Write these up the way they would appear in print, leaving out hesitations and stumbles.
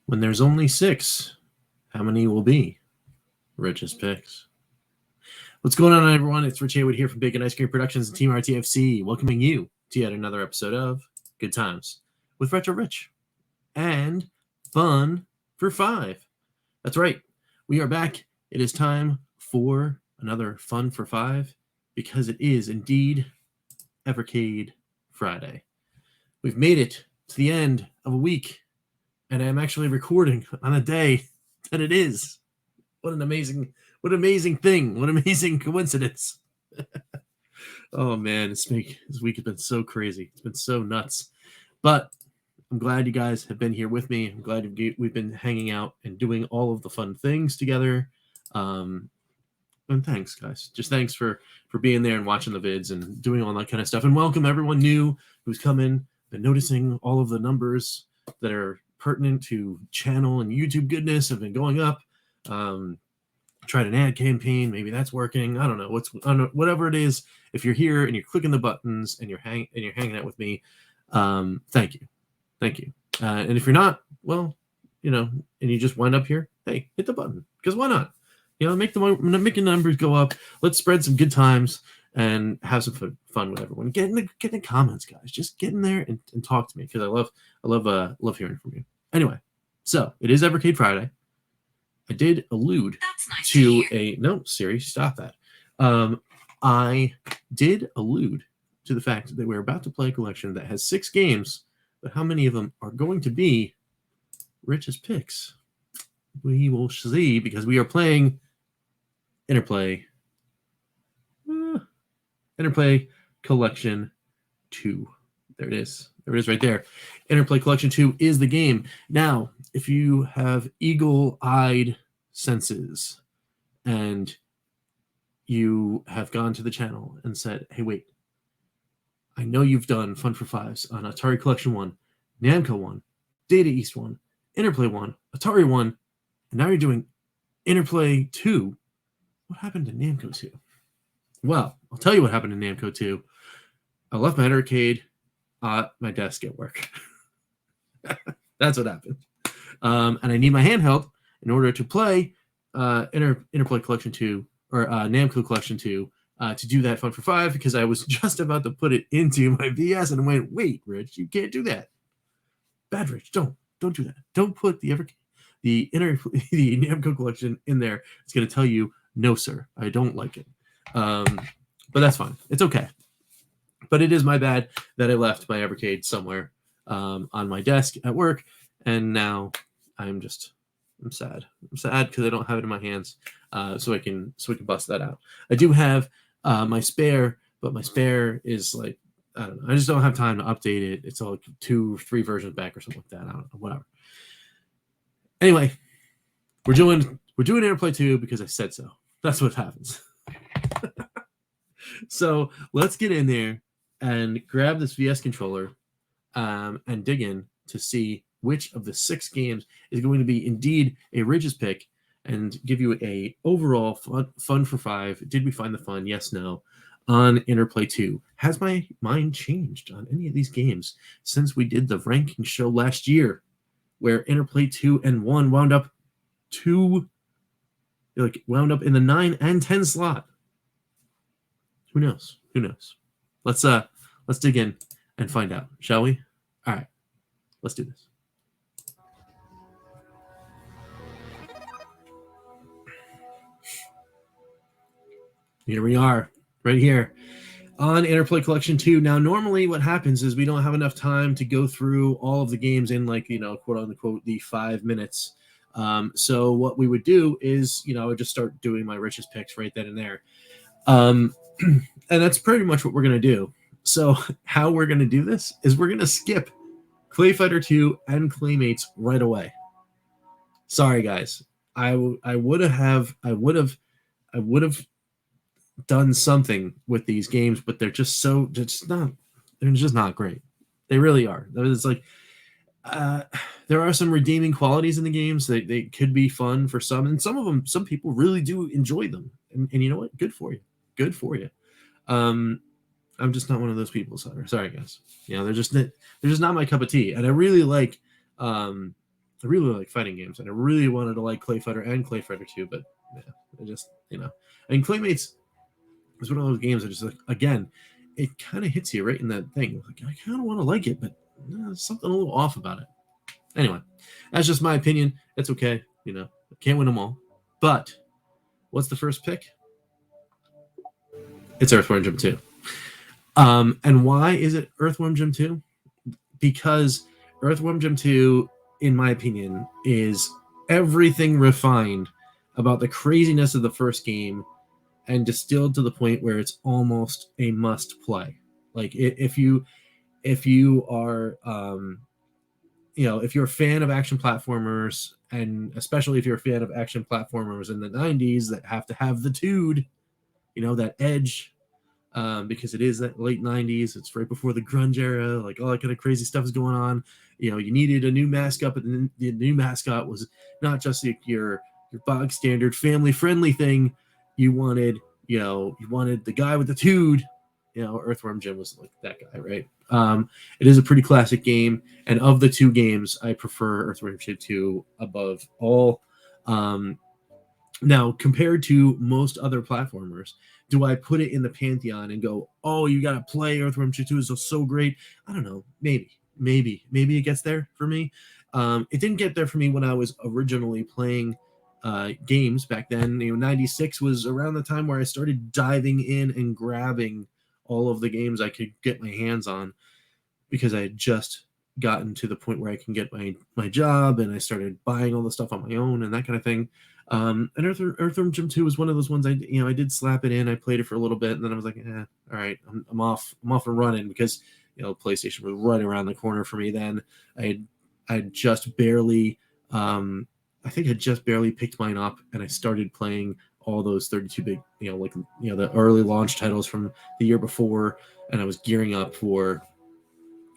When there's only 6, how many will be Rich's picks? What's going on, everyone? It's Rich Haywood here from Bacon Ice Cream Productions and Team RTFC, welcoming you to yet another episode of Good Times with Retro Rich and Fun for 5. That's right. We are back. It is time for another Fun for 5 because it is indeed Evercade Friday. We've made it to the end of a week, and I'm actually recording on a day that it is. What an amazing thing. What an amazing coincidence. Oh, man, this week has been so crazy. It's been so nuts. But I'm glad you guys have been here with me. I'm glad we've been hanging out and doing all of the fun things together. And thanks, guys. Just thanks for being there and watching the vids and doing all that kind of stuff. And welcome everyone new who's come in and noticing all of the numbers that are pertinent to channel and YouTube goodness have been going up. Tried an ad campaign, maybe that's working. I don't know whatever it is. If you're here and you're clicking the buttons and you're hanging out with me, thank you. And if you're not, well, and you just wind up here, hey, hit the button, because why not? Make the numbers go up. Let's spread some good times and have some fun with everyone. Get in the comments, guys. Just get in there and talk to me, because I love hearing from you. Anyway, so it is Evercade Friday. I did allude no, Siri, stop that. I did allude to the fact that we're about to play a collection that has 6 games, but how many of them are going to be Rich's picks? We will see, because we are playing Interplay Collection 2. There it is. There it is right there. Interplay Collection 2 is the game. Now, if you have eagle-eyed senses and you have gone to the channel and said, hey, wait, I know you've done Fun for Fives on Atari Collection 1, Namco 1, Data East 1, Interplay 1, Atari 1, and now you're doing Interplay 2. What happened to Namco 2? Well, I'll tell you what happened to Namco 2. I left my arcade at my desk at work. That's what happened. And I need my handheld in order to play Interplay Collection 2 or Namco Collection 2 to do that Fun for 5, because I was just about to put it into my VS and I went, wait, Rich, you can't do that. Bad, Rich, don't do that. Don't put the Namco Collection in there. It's going to tell you, no, sir, I don't like it. But that's fine. It's okay. But it is my bad that I left my Evercade somewhere on my desk at work, and now I'm sad. I'm sad because I don't have it in my hands, so I can bust that out. I do have my spare, but my spare is like, I don't know. I just don't have time to update it. It's all 2 or 3 versions back or something like that. I don't know. Whatever. Anyway, we're doing Interplay 2 because I said so. That's what happens. So let's get in there and grab this VS controller and dig in to see which of the 6 games is going to be indeed a Rich's pick, and give you a overall fun for 5. Did we find the fun? Yes, no. On Interplay 2. Has my mind changed on any of these games since we did the ranking show last year, where Interplay 2 and 1 wound up in the 9 and 10 slot? Who knows? Let's dig in and find out, shall we? All right, let's do this. Here we are, right here on Interplay Collection 2. Now, normally what happens is we don't have enough time to go through all of the games in, quote unquote, the 5 minutes. So what we would do is, I would just start doing my Rich's picks right then and there. And that's pretty much what we're going to do. So how we're going to do this is we're going to skip Clay Fighter 2 and Claymates right away. Sorry, guys. I would have done something with these games, but they're just not great. They really are. It's like there are some redeeming qualities in the games. They could be fun for some, and some people really do enjoy them. And you know what? Good for you. I'm just not one of those people. Sorry, guys. They're just not my cup of tea. And I really like I really like fighting games, and I really wanted to like Clay Fighter and Clay Fighter 2, but yeah, I just, and Claymates is one of those games that just, like, again, it kind of hits you right in that thing. Like, I kind of want to like it, but there's something a little off about it. Anyway, that's just my opinion. It's okay. I can't win them all. But what's the first pick? It's Earthworm Jim 2. And why is it Earthworm Jim 2? Because Earthworm Jim 2, in my opinion, is everything refined about the craziness of the first game and distilled to the point where it's almost a must play. Like, if you are if you're a fan of action platformers, and especially if you're a fan of action platformers in the 90s that have to have the dude, that edge, because it is that late 90s, it's right before the grunge era, like all that kind of crazy stuff is going on. You needed a new mascot, but the new mascot was not just your bog standard family friendly thing. You wanted the guy with the dude. Earthworm Jim was like that guy, right? It is a pretty classic game, and of the two games, I prefer Earthworm Jim 2 above all. Now, compared to most other platformers, do I put it in the pantheon and go, oh, you got to play Earthworm Jim 2 is so great? I don't know. Maybe it gets there for me. It didn't get there for me when I was originally playing games back then. 96 was around the time where I started diving in and grabbing all of the games I could get my hands on, because I had just gotten to the point where I can get my job, and I started buying all the stuff on my own and that kind of thing. And Earthworm Jim 2 was one of those ones I did slap it in. I played it for a little bit, and then I was like, all right, I'm off and running, because PlayStation was right around the corner for me then. I had just barely I think I just barely picked mine up, and I started playing all those 32-bit, the early launch titles from the year before, and I was gearing up for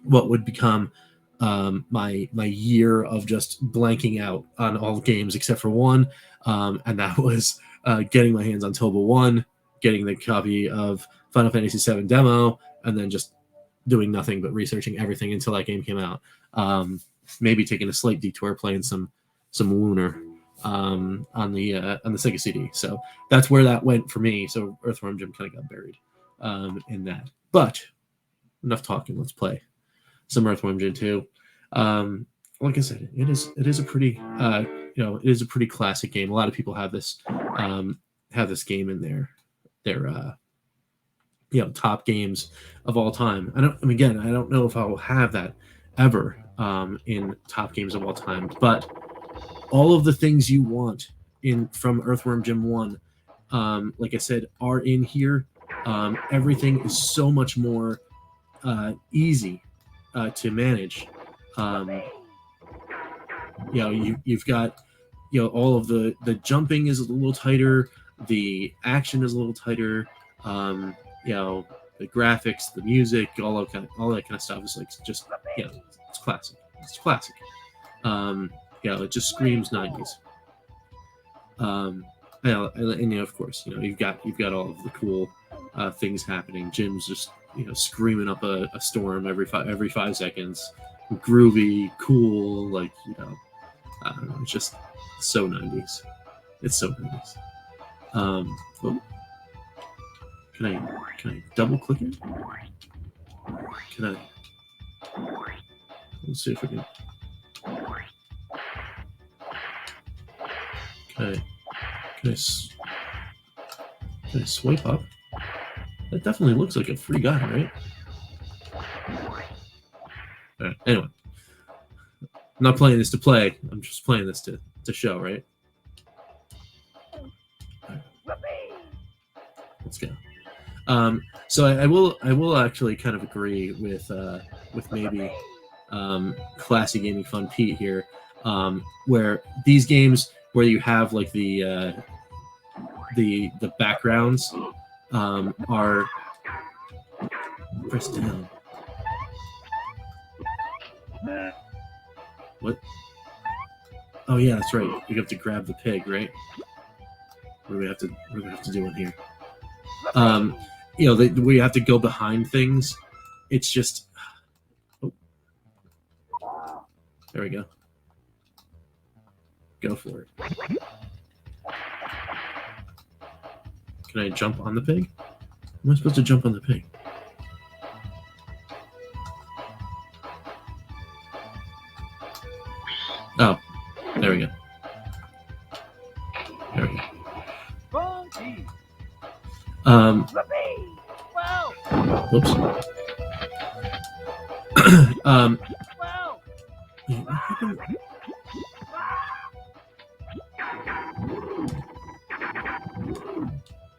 what would become my year of just blanking out on all games except for one, and that was getting my hands on Toba 1, getting the copy of Final Fantasy VII demo, and then just doing nothing but researching everything until that game came out. Maybe taking a slight detour playing some Lunar on the Sega CD. So that's where that went for me. So Earthworm Jim kind of got buried in that. But enough talking. Let's play some Earthworm Jim 2. Like I said, it is a pretty it is a pretty classic game. A lot of people have this game in their top games of all time. I don't know if I will have that ever in top games of all time, but all of the things you want from Earthworm Jim 1, like I said, are in here. Everything is so much more easy to manage. You've got all of the jumping is a little tighter, the action is a little tighter, the graphics, the music, all that kind of stuff is like just it's classic. It's classic. It just screams 90s. And of course, you've got all of the cool things happening. Jim's just screaming up a storm every 5 seconds, groovy, cool, like I don't know, it's just so 90s. It's so 90s. Can I double click it? Can I? Let's see if we can. Can I swipe up? That definitely looks like a free guy, right? All right. Anyway, I'm not playing this to play. I'm just playing this to show, right? Right. Let's go. So I will actually kind of agree with maybe Classy Gaming Fun Pete here, where these games where you have like the backgrounds are pressed down. What? Oh yeah, that's right. We have to grab the pig, right? What do we have to do in here? We have to go behind things. It's just, there we go. Go for it. Can I jump on the pig? Am I supposed to jump on the pig? Oh, there we go. There we go. Whoops. What happened?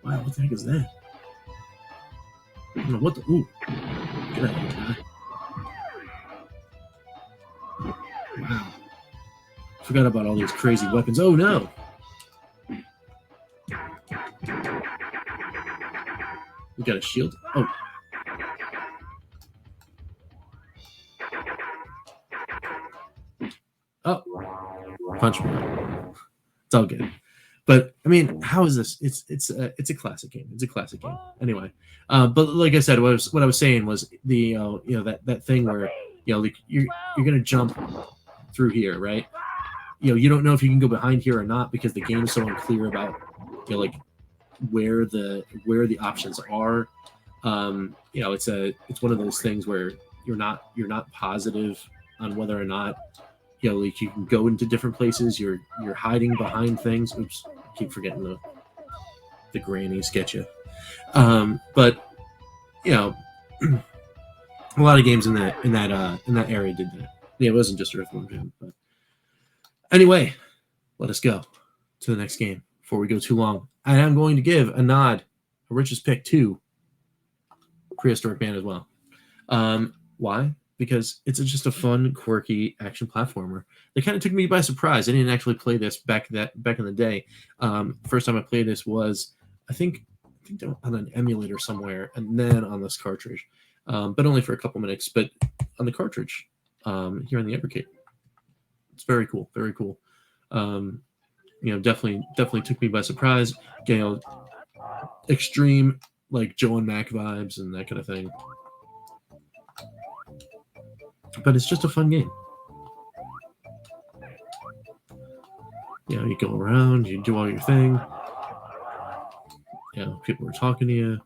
Wow, what the heck is that? I don't know what the. Ooh. Get out of here, guy. Wow. Forgot about all these crazy weapons. Oh no! We got a shield. Oh. Oh. Punch me. It's all good. But I mean, how is this? It's a classic game. It's a classic game. Anyway, but like I said, what I was saying was the that thing where like you're gonna jump through here, right? You don't know if you can go behind here or not because the game is so unclear about like where the options are. It's one of those things where you're not positive on whether or not like you can go into different places. You're hiding behind things. Oops, I keep forgetting the Braineys get you. But a lot of games in that area did that. Yeah, it wasn't just Earthworm Jim. But anyway, let us go to the next game before we go too long. And I'm going to give a nod, a Rich's pick to Prehistoric Man as well. Why? Because it's just a fun, quirky action platformer. They kind of took me by surprise. I didn't actually play this back in the day. First time I played this was, I think on an emulator somewhere, and then on this cartridge, but only for a couple minutes. But on the cartridge, here in the Evercade, it's very cool, very cool. Definitely took me by surprise. Extreme like Joe and Mac vibes and that kind of thing. But it's just a fun game. You go around, you do all your thing. People are talking to you.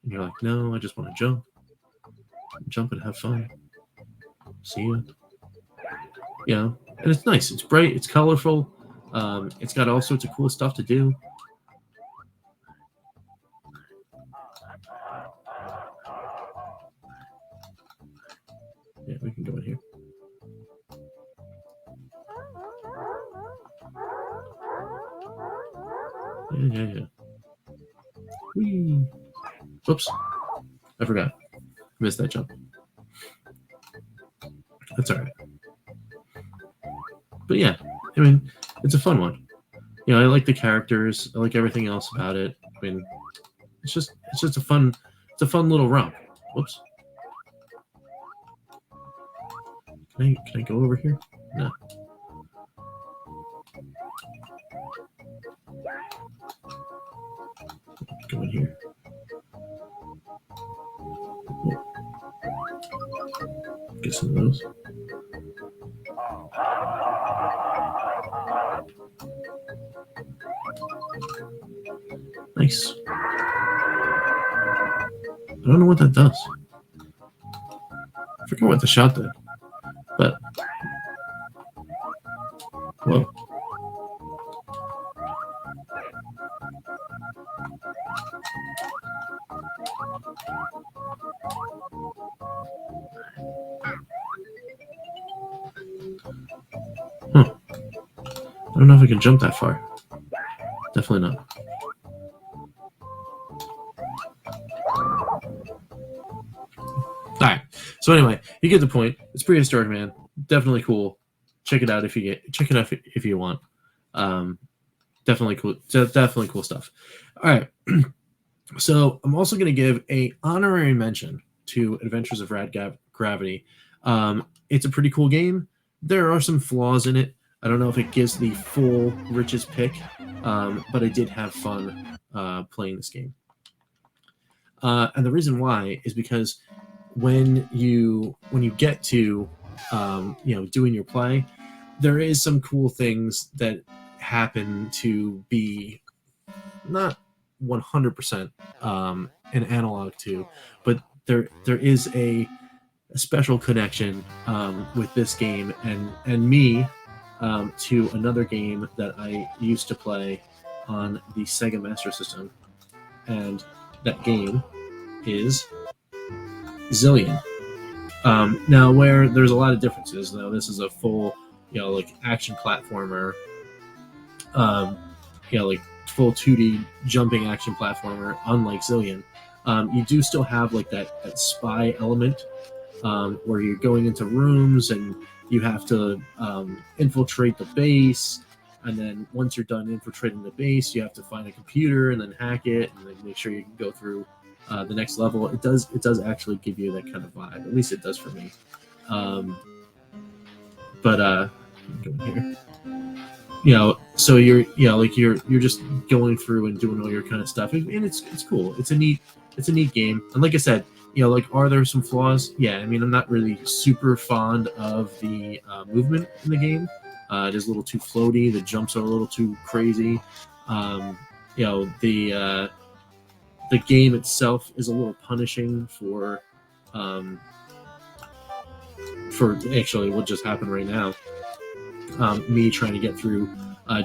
And you're like, no, I just want to jump. Jump and have fun. See ya. And it's nice. It's bright. It's colorful. It's got all sorts of cool stuff to do. Yeah, we can go in here. Yeah. Whee. Whoops. I forgot. Missed that jump. That's all right. But yeah, I mean, it's a fun one. I like the characters. I like everything else about it. I mean, it's just a fun little romp. Whoops. Can I go over here? No. Go in here. Get some of those. Nice. I don't know what that does. I forget what the shot did. But whoa. I don't know if I can jump that far. Definitely not. Alright. So anyway, you get the point. It's Prehistoric Man. Definitely cool. Check it out if you want. Definitely cool. Definitely cool stuff. Alright. So I'm also going to give a honorary mention to Adventures of Rad Gravity. It's a pretty cool game. There are some flaws in it. I don't know if it gives the full Rich's pick, but I did have fun playing this game. And the reason why is because when you get to doing your play, there is some cool things that happen to be not 100% an analog to, but there is a special connection with this game and me to another game that I used to play on the Sega Master System, and that game is Zillion. Now, where there's a lot of differences. Now, this is a full, like action platformer, like full 2D jumping action platformer, unlike Zillion. You do still have like that spy element where you're going into rooms and you have to infiltrate the base, and then once you're done infiltrating the base, you have to find a computer and then hack it and then make sure you can go through the next level. It does actually give you that kind of vibe. At least it does for me. But here. So you're you're just going through and doing all your kind of stuff, and it's cool. It's a neat game. And like I said, are there some flaws? Yeah, I mean, I'm not really super fond of the movement in the game. It is a little too floaty. The jumps are a little too crazy. The game itself is a little punishing for actually what just happened right now. Me trying to get through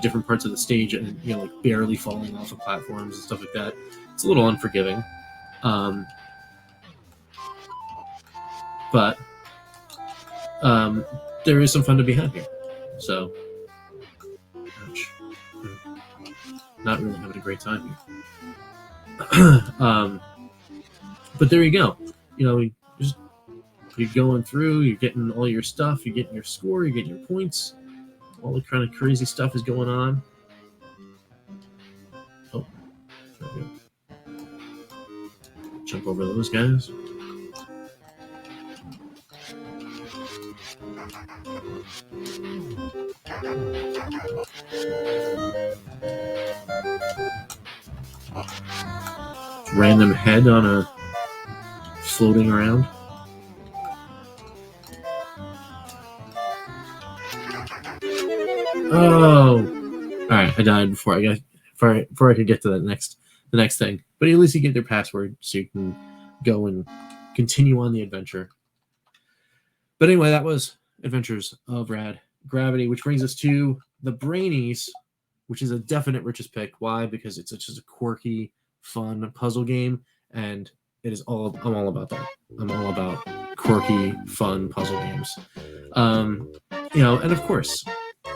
different parts of the stage and like barely falling off of platforms and stuff like that. It's a little unforgiving. But there is some fun to be had here. So, ouch. Not really having a great time here. But there you go. You're going through, you're getting all your stuff, you're getting your score, you're getting your points. All the kind of crazy stuff is going on. Oh, there we go. Jump over those guys. Random head on a floating around. Oh, all right! I died before I could get to the next thing. But at least you get their password, so you can go and continue on the adventure. But anyway, that was Adventures of Rad Gravity, which brings us to the Braineys, which is a definite Rich's pick. Why? Because it's just a quirky, fun puzzle game, and it is all. I'm all about that. I'm all about quirky, fun puzzle games. And of course,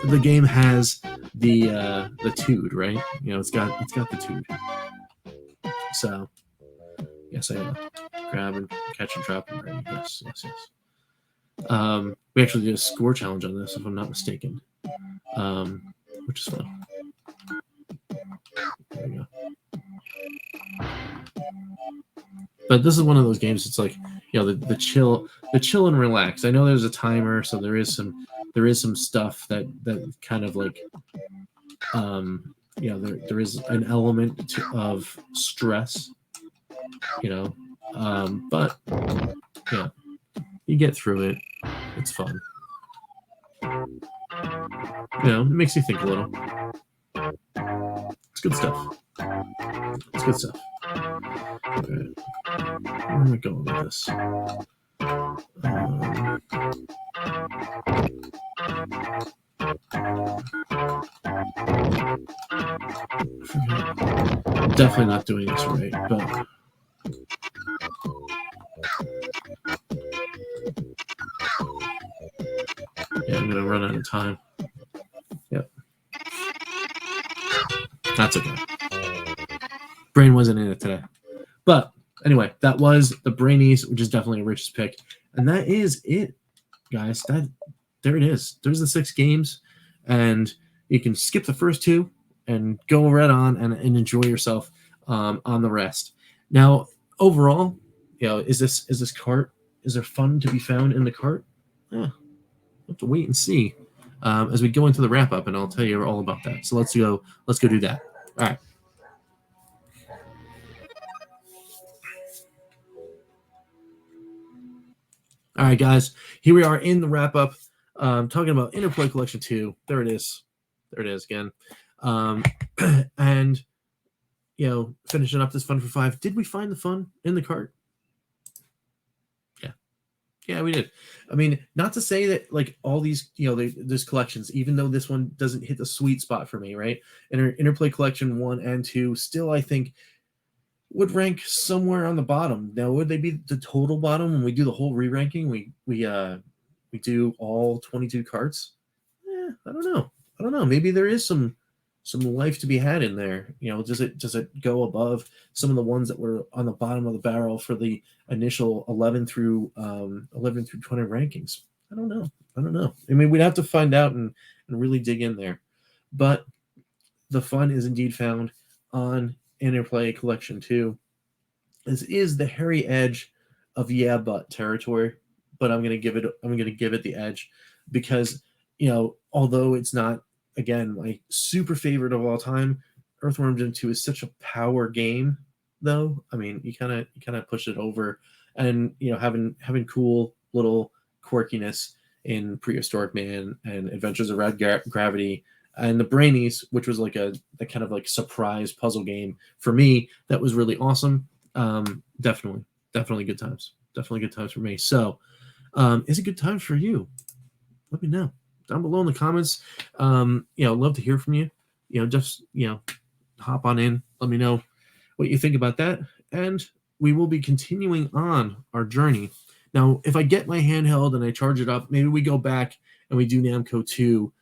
the game has the Tood, right? It's got the Tood. So yes, I grab and catch and trap and Brainy. Yes. We actually did a score challenge on this, if I'm not mistaken, which is fun. There we go. But this is one of those games. It's like the chill and relax. I know there's a timer, so there is some stuff that kind of like there is an element of stress, but yeah, you get through it. It's fun. It makes you think a little. It's good stuff. Okay. Where am I going with this? Definitely not doing this right, but yeah, I'm gonna run out of time. Yep, that's okay. Brain wasn't in it today, but anyway, that was the Braineys, which is definitely a Rich's pick, and that is it, guys. There it is. There's the 6 games, and you can skip the first 2 and go right on and enjoy yourself on the rest. Now, overall, is this cart? Is there fun to be found in the cart? We'll have to wait and see as we go into the wrap up, and I'll tell you all about that. So let's go do that. All right. All right, guys. Here we are in the wrap up. Talking about Interplay Collection 2. There it is. There it is again. And, finishing up this fun for 5. Did we find the fun in the cart? Yeah, we did. I mean, not to say that like all these, there's collections, even though this one doesn't hit the sweet spot for me, right? Interplay Collection 1 and 2 still, I think, would rank somewhere on the bottom. Now, would they be the total bottom when we do the whole re-ranking? We do all 22 carts? I don't know. Maybe there is some life to be had in there. Does it go above some of the ones that were on the bottom of the barrel for the initial 11 through 20 rankings? I don't know. I mean, we'd have to find out and really dig in there. But the fun is indeed found on Interplay Collection 2. This is the hairy edge of yeah but territory, but I'm gonna give it the edge because although it's not, again, my super favorite of all time, Earthworm Jim 2 is such a power game, though. I mean, you kind of push it over, and having cool little quirkiness in Prehistoric Man and Adventures of Red Gravity and the Braineys, which was like a kind of like surprise puzzle game for me that was really awesome. Definitely good times. Definitely good times for me. So, is it good times for you? Let me know down below in the comments. Love to hear from you. Just hop on in. Let me know what you think about that. And we will be continuing on our journey. Now, if I get my handheld and I charge it up, maybe we go back and we do Namco 2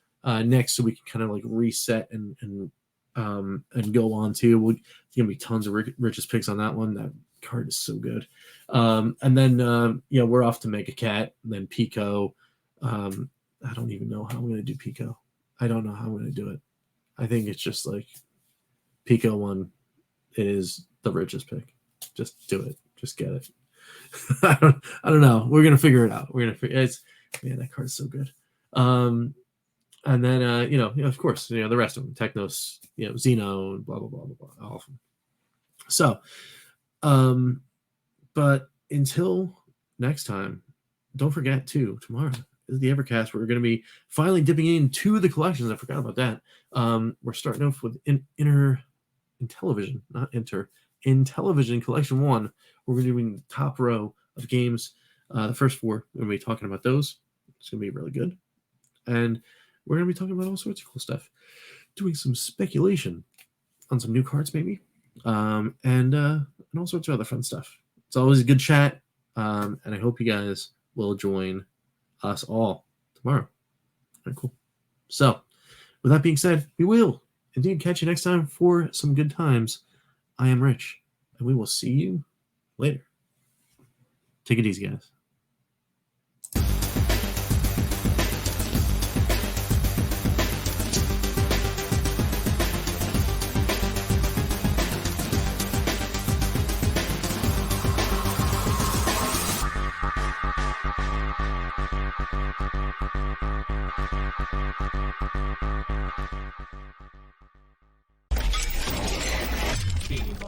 next, so we can kind of like reset and go on to. There's gonna be tons of Rich's picks on that one. That card is so good. And then we're off to Mega Cat, and then Pico. I don't even know how I'm going to do Pico. I don't know how I'm going to do it. I think it's just like Pico 1 is the richest pick. Just do it. Just get it. I don't know. We're going to figure it out. Man, that card's so good. And then, of course, the rest of them, Technos, Xeno, blah, blah, blah, blah, blah. All of them. So, but until next time, don't forget tomorrow is the Evercast. We're going to be finally dipping into the collections. I forgot about that. We're starting off with Intellivision Collection 1. We're going to be doing the top row of games. The first 4, we're going to be talking about those. It's going to be really good. And we're going to be talking about all sorts of cool stuff. Doing some speculation on some new cards, maybe. And all sorts of other fun stuff. It's always a good chat. And I hope you guys will join us all tomorrow. All right, cool. So, with that being said, we will indeed catch you next time for some good times. I am Rich, and we will see you later. Take it easy, guys.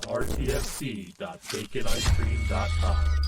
RTFC.baconicecream.com